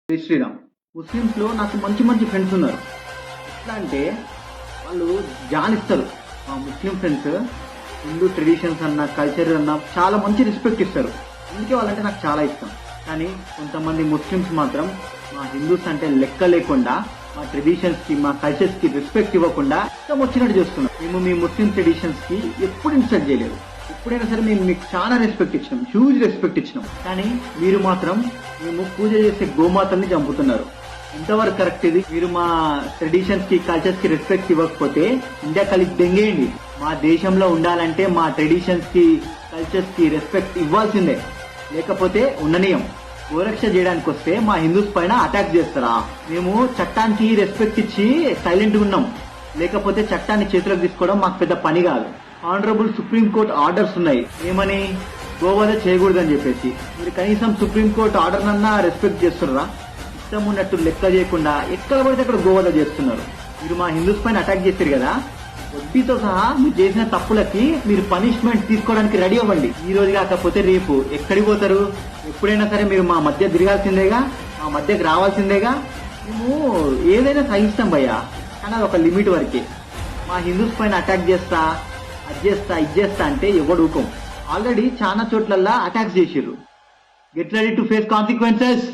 జై శ్రీరామ్. ముస్లిమ్స్ లో నాకు మంచి మంచి ఫ్రెండ్స్ ఉన్నారు. ఎట్లా అంటే వాళ్ళు జానిస్తారు. మా ముస్లిం ఫ్రెండ్స్ హిందూ ట్రెడిషన్స్ అన్న కల్చర్ అన్న చాలా మంచి రెస్పెక్ట్ ఇస్తారు. అందుకే వాళ్ళంటే నాకు చాలా ఇష్టం. కానీ కొంతమంది ముస్లిమ్స్ మాత్రం మా హిందూస్ అంటే లెక్క లేకుండా మా ట్రెడిషన్స్ కి మా కల్చర్స్ కి రెస్పెక్ట్ ఇవ్వకుండా ఇష్టం వచ్చినట్టు చేస్తున్నాం. మేము మీ ముస్లిం ట్రెడిషన్స్ కి ఎప్పుడు ఇన్సల్ట్ చేయలేదు. ఎప్పుడైనా సరే మేము మీకు చాలా రెస్పెక్ట్ ఇచ్చినాం, హ్యూజ్ రెస్పెక్ట్ ఇచ్చినాం. కానీ మీరు మాత్రం మేము పూజ చేసే గోమాతల్ని చంపుతున్నారు. ఎంతవరకు కరెక్ట్ ఇది? మీరు మా ట్రెడిషన్స్ కి కల్చర్స్ కి రెస్పెక్ట్ ఇవ్వకపోతే ఇండియా కలిసి దెంగేయండి. మా దేశంలో ఉండాలంటే మా ట్రెడిషన్స్ కి కల్చర్స్ కి రెస్పెక్ట్ ఇవ్వాల్సిందే, లేకపోతే ఉండనీయం. గోరక్ష చేయడానికి వస్తే మా హిందూస్ పైన అటాక్ చేస్తారా? మేము చట్టానికి రెస్పెక్ట్ ఇచ్చి సైలెంట్ గా ఉన్నాం, లేకపోతే చట్టాన్ని చేతిలోకి తీసుకోవడం మాకు పెద్ద పని కాదు. ఆనరబుల్ సుప్రీం కోర్ట్ ఆర్డర్స్ ఉన్నాయి, ఏమని గోవధ చేయకూడదని చెప్పేసి. మీరు కనీసం సుప్రీం కోర్ట్ ఆర్డర్ అన్నా రెస్పెక్ట్ చేస్తున్నారా? ఇష్టం ఉన్నట్టు లెక్క చేయకుండా ఎక్కడ పడితే అక్కడ గోవధ చేస్తున్నారు. మీరు మా హిందూస్ పైన అటాక్ చేశారు కదా, వడ్డీతో సహా మీరు చేసిన తప్పులకి మీరు పనిష్మెంట్ తీసుకోవడానికి రెడీ అవ్వండి. ఈ రోజు కాకపోతే రేపు ఎక్కడికి పోతారు? ఎప్పుడైనా సరే మీరు మా మధ్య తిరగాల్సిందేగా, మా మధ్యకి రావాల్సిందేగా. మేము ఏదైనా సహిస్తాం భయ్యా, కానీ అది ఒక లిమిట్ వరకే. మా హిందూస్ పైన అటాక్ చేస్తా, అది చేస్తా, ఇది చేస్తా అంటే ఎవడు ఊకం. ఆల్రెడీ చాలా చోట్లల్లా అటాక్స్ చేసిర్రు. Get ready to face consequences.